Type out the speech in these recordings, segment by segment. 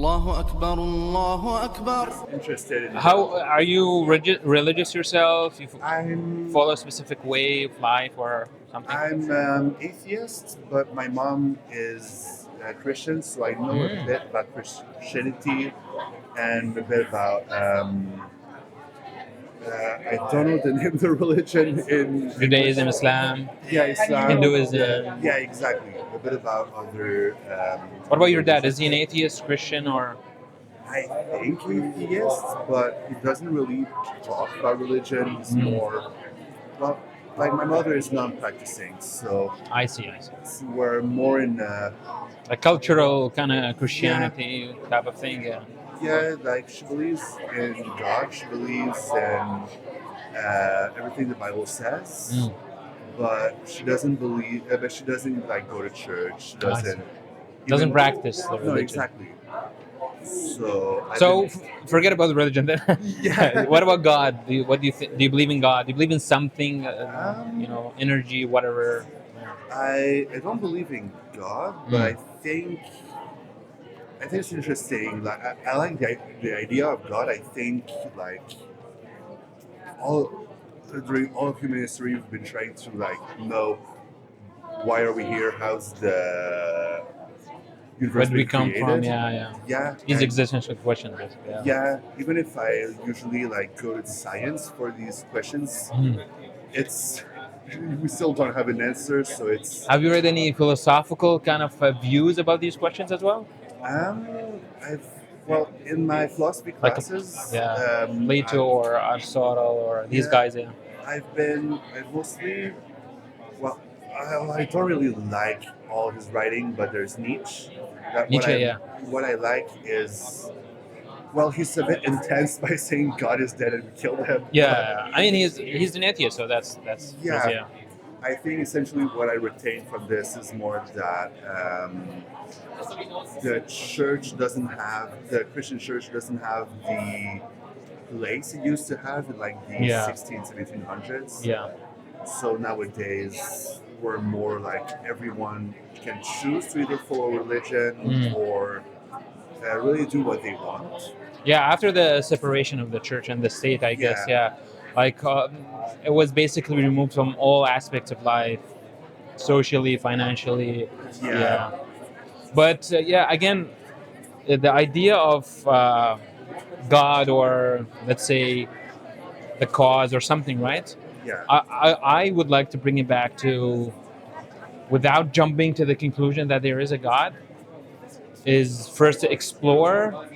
الله أكبر الله أكبر. Interested in How are you religious yourself? You I'm follow a specific way of life or something? I'm atheist, but my mom is a Christian, so I know a bit about Christianity and a bit about I don't know the name of the religion in Judaism, Islam, Islam, Hinduism. yeah, exactly. A bit about other. What about your dad? Is he an atheist, Christian, or? I think he is, but he doesn't really talk about religion. He's more, well, like my mother is non-practicing, so I see. we're more in, A cultural kind of Christianity type of thing, yeah. yeah, like she believes in God, she believes in everything the Bible says, but she doesn't like go to church. She Doesn't practice the religion. No, exactly. So Forget about the religion then. Yeah. What about God? What do you think? Do you believe in God? Do you believe in something? Energy, whatever. I don't believe in God, but I think it's interesting. Like I like the idea of God. I think like during all of human history, we've been trying to know why are we here? How's the universe Where do we been come created? from? Yeah. These existential questions, basically. Yeah, even if I usually go to science for these questions, it's we still don't have an answer. So it's. Have you read any philosophical kind of views about these questions as well? In my philosophy classes, Plato or Aristotle or these guys. Yeah. I've mostly, I don't really like all his writing, but there's Nietzsche. What I like is, he's a bit intense by saying God is dead and we killed him. Yeah, I mean he's an atheist, so that's yeah. I think essentially what I retain from this is more that the Christian church doesn't have the place it used to have in the 16, 1700s. Yeah. So nowadays we're more like everyone can choose to either follow religion or really do what they want. Yeah, after the separation of the church and the state, I guess, it was basically removed from all aspects of life, socially, financially. Yeah. But again, the idea of God or let's say the cause or something, right? Yeah. I would like to bring it back to, without jumping to the conclusion that there is a God, is first to explore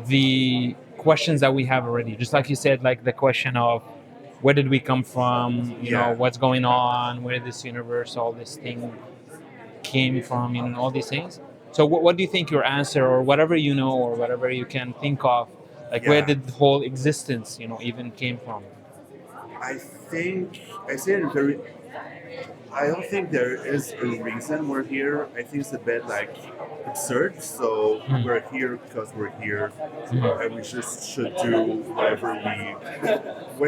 the questions that we have already. Just like you said, like the question of where did we come from? You know, what's going on? Where did this universe, all this thing came from? All these things. So what do you think your answer, or whatever you know, or whatever you can think of, where did the whole existence, even came from? I don't think there is a reason we're here. I think it's a bit absurd. So we're here because we're here, and we just should do whatever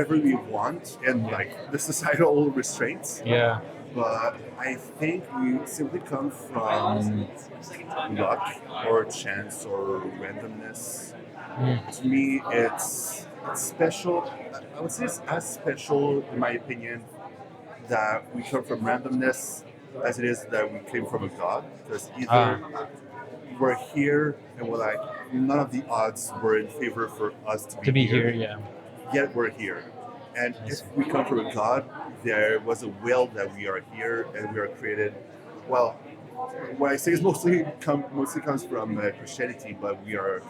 we want, and the societal restraints. Yeah. But I think we simply come from luck or chance or randomness. To me, it's special. I would say it's as special, in my opinion, that we come from randomness as it is that we came from a God. Because either we're here and we're none of the odds were in favor for us to be here. Yet we're here. And if we come from a God, there was a will that we are here and we are created. Well, what I say is mostly comes from Christianity, but we are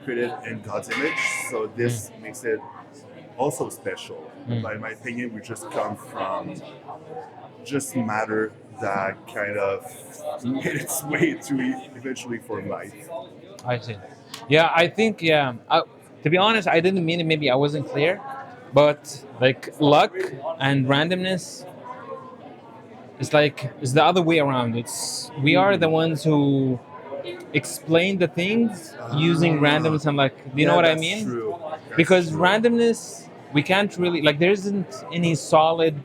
created in God's image. So this makes it also special. But in my opinion, we just come from just matter that kind of made its way to eventually form life. I see. Yeah, I think, to be honest, I didn't mean it. Maybe I wasn't clear. But luck and randomness is the other way around. We are the ones who explain the things using randomness. And do you know what I mean? True. Because randomness, we can't really there isn't any solid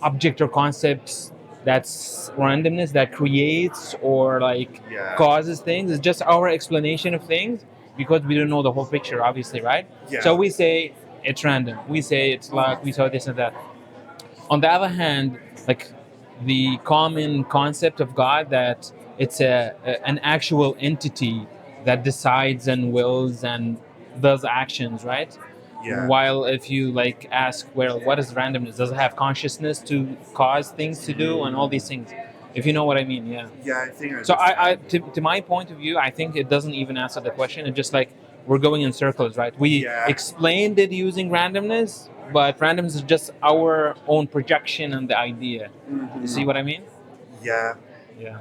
object or concepts that's randomness that creates or like Yeah. causes things. It's just our explanation of things because we don't know the whole picture, obviously, right? Yeah. So we say it's random. We say it's luck. We saw this and that. On the other hand, like the common concept of God that it's an actual entity that decides and wills and does actions, right? Yeah. While if you like ask, well, what is randomness? Does it have consciousness to cause things to do and all these things? If you know what I mean, yeah. Yeah, I think I So understand. to my point of view, I think it doesn't even answer the question. It's just like we're going in circles, right? We Yeah. explained it using randomness, but randomness is just our own projection and the idea. You see what I mean? Yeah, Yeah.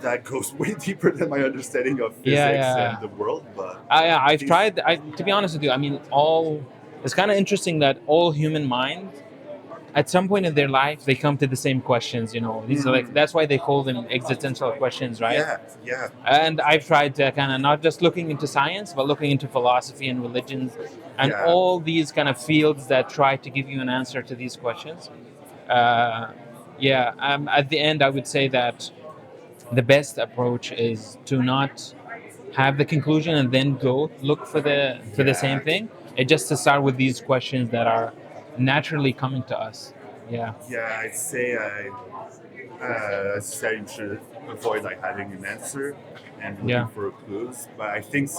that goes way deeper than my understanding of physics Yeah. and the world, but I've these- tried. To be honest with you, I mean, all. It's kind of interesting that all human minds, at some point in their life, they come to the same questions. You know, these are like that's why they call them existential questions, right? yeah, And I've tried to kind of not just looking into science, but looking into philosophy and religions, and Yeah. all these kind of fields that try to give you an answer to these questions. Uh, at the end, I would say that the best approach is to not have the conclusion and then go look for the same Yeah. thing. It just to start with these questions that are naturally coming to us. Yeah. Yeah, I'd say say you should avoid like having an answer and looking Yeah. for clues. But I think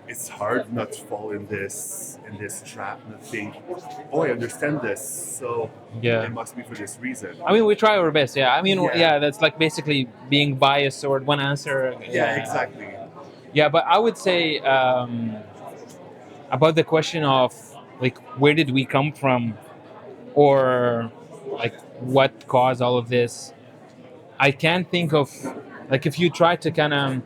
it's hard not to fall in this trap and think, oh, I understand this, so Yeah. it must be for this reason. I mean, we try our best. Yeah. I mean, Yeah. yeah, that's like basically being biased toward one answer. Yeah, exactly. Yeah, but I would say about the question of like where did we come from, or like what caused all of this. I can't think of like if you try to kind of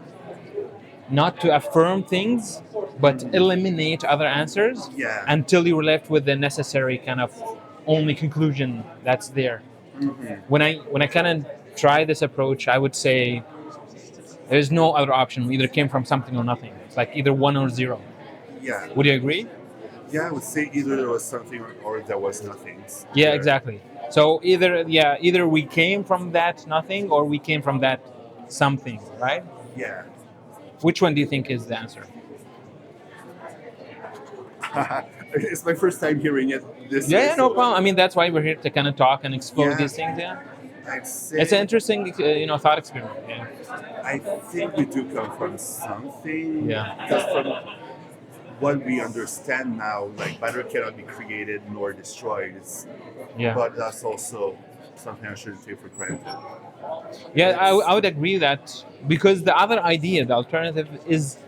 not to affirm things, but eliminate other answers Yeah. until you're left with the necessary kind of only conclusion that's there. When I kind of try this approach, I would say there's no other option. We either came from something or nothing. It's like either one or zero. Yeah. Would you agree? Yeah, I would say either there was something or there was nothing. Yeah, exactly. So either we came from that nothing or we came from that something, right? Yeah. Which one do you think is the answer? It's my first time hearing it this Yeah, way, yeah, no so problem. I mean, that's why we're here to kind of talk and explore Yeah. these things. Yeah, I'd say it's an interesting, thought experiment. Yeah, I think we do come from something. Yeah. Because from what we understand now, like matter cannot be created nor destroyed. yeah, But that's also something I shouldn't take for granted. yeah. I would agree that because the other idea, the alternative, is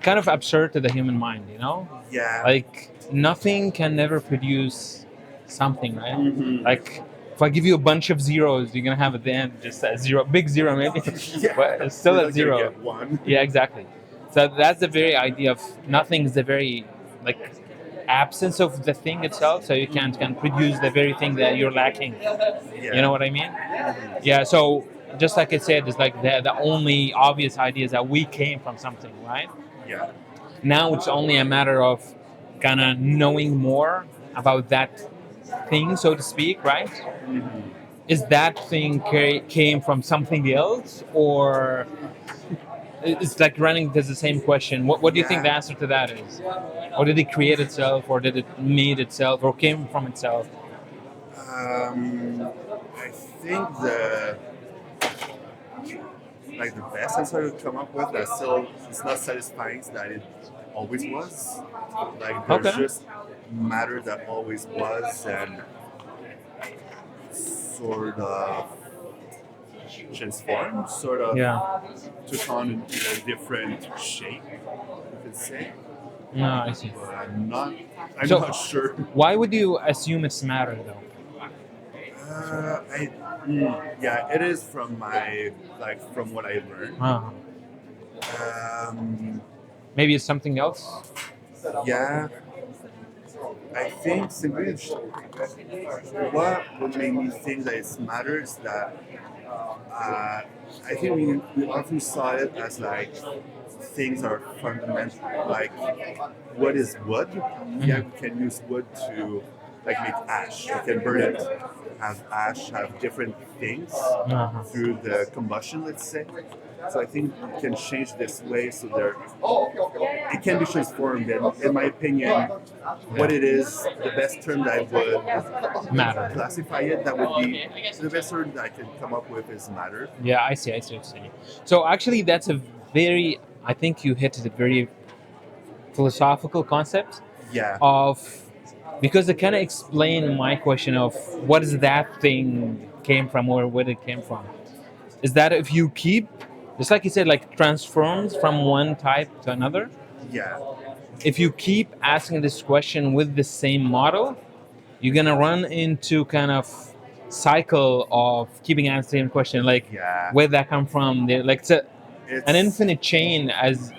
kind of absurd to the human mind. You know, Yeah. like nothing can never produce something, right? Mhm. Like if I give you a bunch of zeros, you're gonna have at the end just a zero, big zero maybe, Yeah. but it's still We're a not gonna zero. get one. Yeah, exactly. So that's the very idea of nothing is the very like absence of the thing itself. So you can produce the very thing that you're lacking. Yeah. You know what I mean? Yeah. So just like I said, it's like the only obvious idea is that we came from something, right? Yeah. Now it's only a matter of kind of knowing more about that thing, so to speak, right? Is that thing came from something else, or it's like running to the same question? What do you think the Yeah. answer to that is? Or did it create itself, or did it made itself, or came from itself? I think the best answer I could come up with that still it's not satisfying that it always was. Like there's Okay. just matter that always was and sort of transformed, sort of Yeah. took on a different shape, you could say. No, I see. But I'm not So- sure. Why would you assume it's matter though? Yeah, it is from from what I learned. Maybe it's something else. Yeah, I think simply what would make me think that it matters that I think we often saw it as like things are fundamental, like what is wood? Yeah, we can use wood to like make ash. You can burn it, have ash, have different things through the combustion, let's say. So I think you can change this way so it can be transformed. And in my opinion, what it is, the best term that I would Matter. classify it, that would be the best term that I can come up with is matter. Yeah, I see what you're saying. So actually, that's a very, I think you hit a very philosophical concept Yeah. of, because it kind of explain my question of what is that thing came from or where it came from. Is that if you keep, just like you said, like transforms from one type to another, Yeah. if you keep asking this question with the same model, you're gonna run into kind of cycle of keeping answering the question, like Yeah. where that come from. Like it's an It's infinite chain, as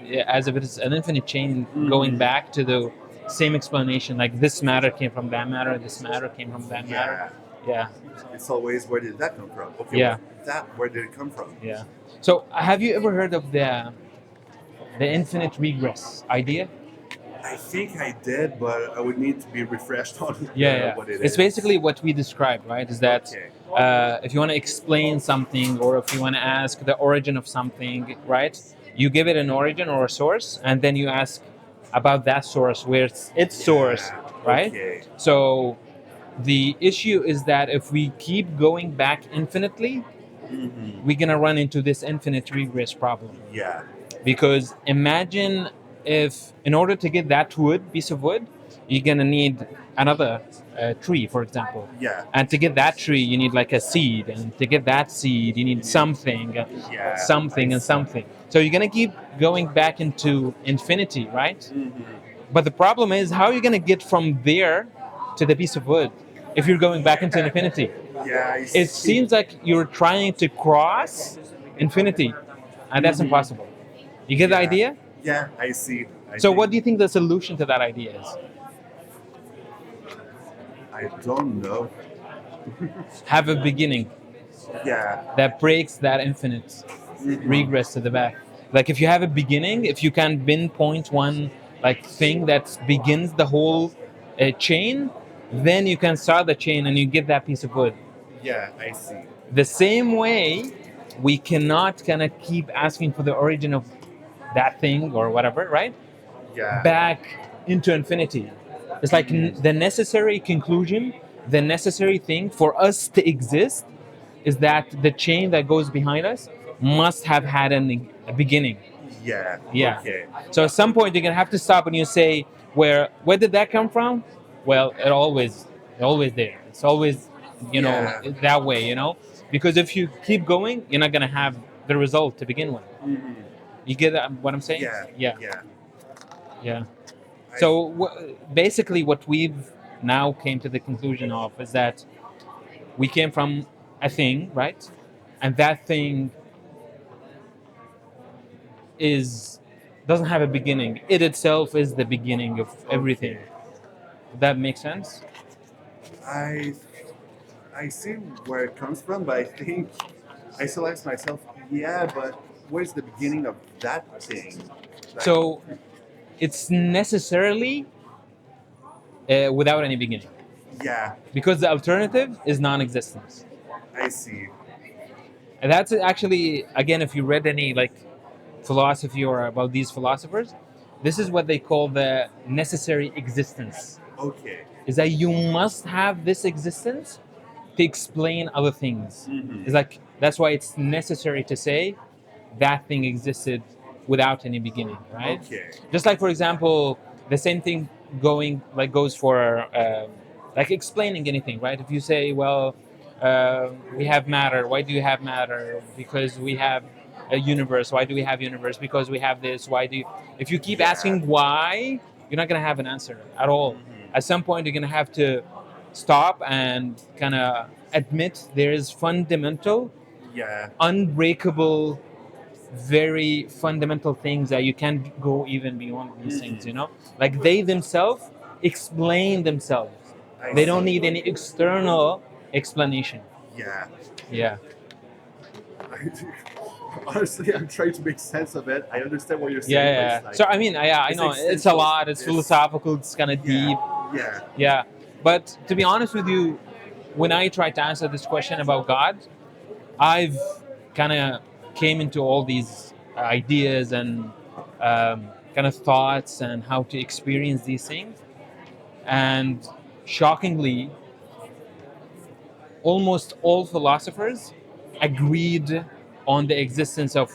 if it's an infinite chain going back to the same explanation. Like this matter came from that matter, this matter came from that matter. Yeah, It's always, where did that come from? Okay. Yeah. Where did it come from? yeah. So have you ever heard of the infinite regress idea? I think I did, but I would need to be refreshed on what it is. It's basically what we described, right? Is that if you want to explain something or if you want to ask the origin of something, right? You give it an origin or a source, and then you ask about that source, where's its source, right? Okay. So the issue is that if we keep going back infinitely, we're gonna run into this infinite regress problem. Yeah. Because imagine if, in order to get that piece of wood, you're gonna need another tree, for example. Yeah. And to get that tree, you need like a seed, and to get that seed, you need something, something, and something. So you're gonna keep going back into infinity, right? But the problem is, how are you gonna get from there to the piece of wood if you're going back into infinity? Yeah. It seems like you're trying to cross infinity, and that's impossible. You get the idea? Yeah, I see. So what do you think the solution to that idea is? I don't know. Have a beginning Yeah. that breaks that infinite regress to the back. Like if you have a beginning, if you can pinpoint one like thing that begins the whole chain, then you can start the chain and you get that piece of wood. Yeah, I see. The same way, we cannot kind of keep asking for the origin of that thing or whatever, right? Yeah. Back into infinity. It's like the necessary conclusion, the necessary thing for us to exist is that the chain that goes behind us must have had a beginning. Yeah. Yeah. Okay. So at some point you're gonna have to stop and you say, where did that come from? Well, it's always there. It's always, that way, because if you keep going, you're not gonna have the result to begin with. You get what I'm saying? Yeah. So basically, what we've now came to the conclusion of is that we came from a thing, right? And that thing doesn't have a beginning. It itself is the beginning of everything. Does that make sense? I see where it comes from, but I think I still ask myself, but where's the beginning of that thing? So it's necessarily without any beginning. Yeah. Because the alternative is non-existence. I see. And that's actually, again, if you read any like philosophy or about these philosophers, this is what they call the necessary existence. Okay. Is that you must have this existence to explain other things. It's like, that's why it's necessary to say that thing existed without any beginning, right? Okay. Just like, for example, the same thing goes for like explaining anything, right? If you say, well, we have matter. Why do you have matter? Because we have a universe. Why do we have universe? Because we have this. Why do you? If you keep asking why, you're not gonna have an answer at all. At some point, you're gonna have to stop and kind of admit there is fundamental, unbreakable, very fundamental things that you can't go even beyond these things. Like they themselves explain themselves. They don't need any external explanation. Yeah. Honestly, I'm trying to make sense of it. I understand what you're saying. Yeah. Like, so I mean, I know it's a lot. It's philosophical. It's kind of deep. Yeah. But to be honest with you, when I try to answer this question about God, I've kind of came into all these ideas and kind of thoughts and how to experience these things. And shockingly, almost all philosophers agreed on the existence of,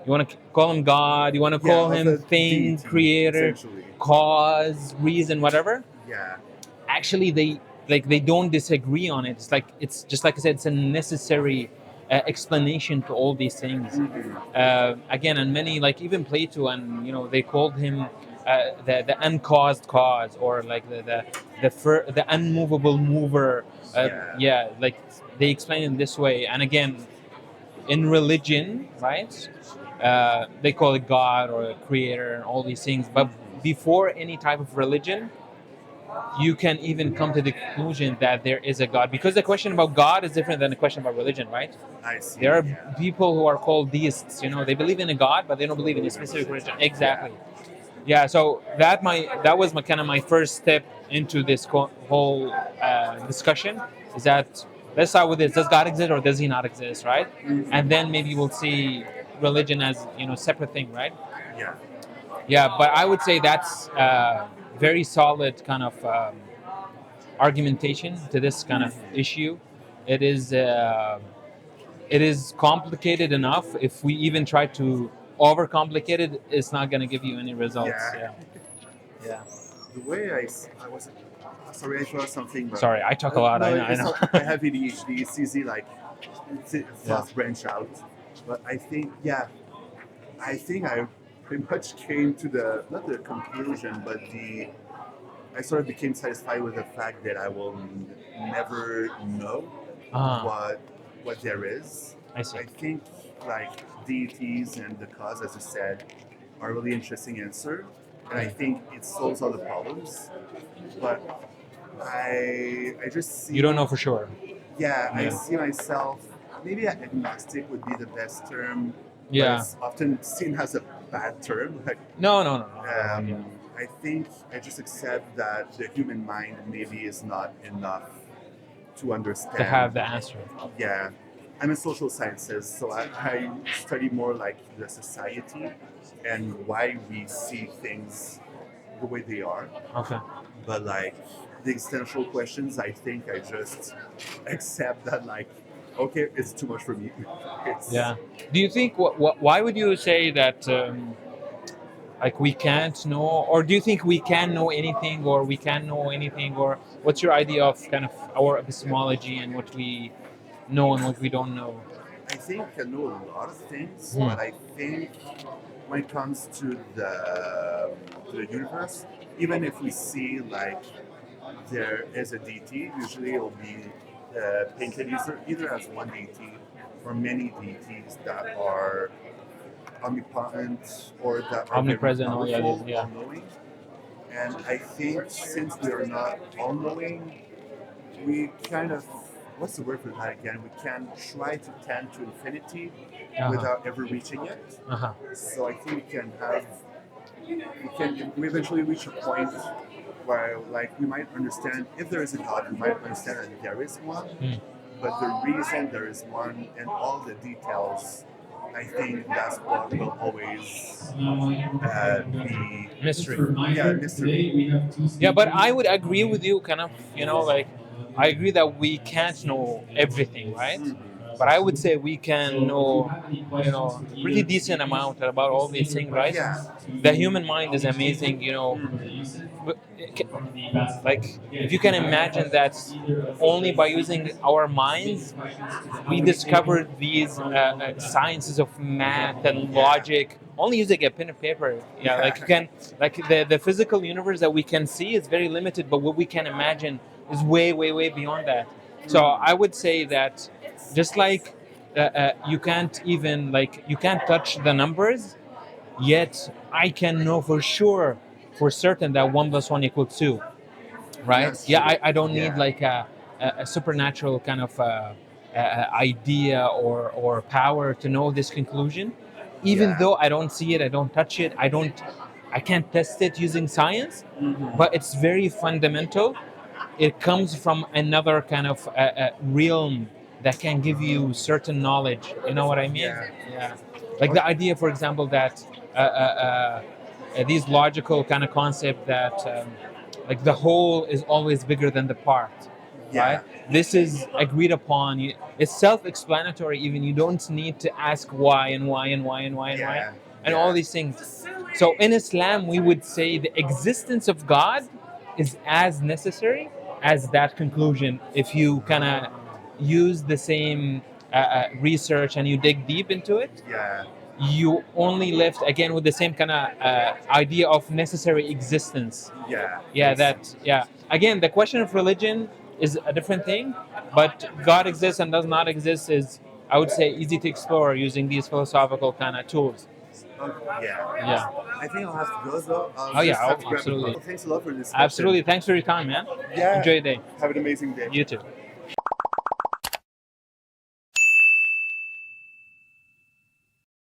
you want to call him God, you want to Yeah, call of him a thing, deity, creator, essentially. cause, reason, whatever. Yeah. Actually, they don't disagree on it. It's just like I said, it's a necessary explanation to all these things. Again, and many, like even Plato, and they called him the uncaused cause, or like the unmovable mover. Yeah. Yeah, like they explain it this way. And again, in religion, right? They call it God or a creator and all these things. But before any type of religion, you can even come to the conclusion that there is a God, because the question about God is different than the question about religion, right? I see. There are Yeah. people who are called deists. They believe in a God, but they don't believe in a specific religion. Exactly. Yeah. So that was my kind of my first step into this whole discussion. Is that, let's start with this: does God exist or does He not exist, right? And then maybe we'll see religion as separate thing, right? Yeah. Yeah. But I would say that's very solid kind of argumentation to this kind of issue. It is. It is complicated enough. If we even try to overcomplicate it, it's not going to give you any results. Yeah. Yeah. The way I was, sorry, I thought something. But, Sorry, I talk a lot. No, I know. I have ADHD. It's easy, like, thoughts branch out. But I think, yeah, I think I pretty much came to not the conclusion, but I sort of became satisfied with the fact that I will never know what there is. I see. I think, like, deities and the cause, as you said, are a really interesting answer, and I think it solves all the problems. But I just see. You don't know for sure. Yeah, I see myself. Maybe agnostic would be the best term. Yeah. But it's often seen as a bad term. Like, No. I think I just accept that the human mind maybe is not enough to understand. To have the answer. Yeah. I'm in social sciences, so I study more like the society and why we see things the way they are. Okay. But like the existential questions, I think I just accept that, like, okay, it's too much for me. Yeah. Do you think why would you say that like we can't know, or do you think we can know anything, or we can know anything, or what's your idea of kind of our epistemology and what we know and what we don't know? I think I know a lot of things, but I think when it comes to the universe, even if we see like there is a deity, usually it'll be painted either as one deity or many deities that are omnipotent or that are Omnipresent, very powerful, yeah. all-knowing. And I think since we are not all-knowing, we kind of, what's the word for that again? We can try to tend to infinity without ever reaching it. So I think we eventually reach a point where, like, we might understand, if there is a God, we might understand that there is one, but the reason there is one and all the details, I think that's what will always be mystery. Yeah, mystery. Yeah, but I would agree with you, kind of, like, I agree that we can't know everything, right? But I would say we can know, pretty decent amount about all these things, right? Yeah. The human mind is amazing, but like, if you can imagine that only by using our minds, we discovered these sciences of math and logic, only using a pen and paper. Yeah, like you can, like the physical universe that we can see is very limited, but what we can imagine is way, way, way beyond that. So I would say that just like you can't even, like, you can't touch the numbers, yet I can know for sure, for certain, that 1 + 1 = 2. Right? That's Yeah, true. I don't need Yeah. like a supernatural kind of idea or power to know this conclusion. Even Yeah. though I don't see it, I don't touch it, I can't test it using science, but it's very fundamental it comes from another kind of realm that can give you certain knowledge. You know what I mean? Yeah. Like the idea, for example, that these logical kind of concept that like the whole is always bigger than the part, Yeah. right? This is agreed upon. It's self-explanatory. Even you don't need to ask why and why and why and why and why Yeah. and Yeah. all these things. So in Islam, we would say the existence of God is as necessary as that conclusion. If you kind of use the same research and you dig deep into it, Yeah. you only left again with the same kind of idea of necessary existence. Yeah. Again, the question of religion is a different thing, but God exists and does not exist is, I would say, easy to explore using these philosophical kind of tools. Yeah. I think I'll have to go though. Oh, yeah, absolutely. Thanks a lot for this. Absolutely. Thanks for your time, man. Yeah. Enjoy your day. Have an amazing day. You too.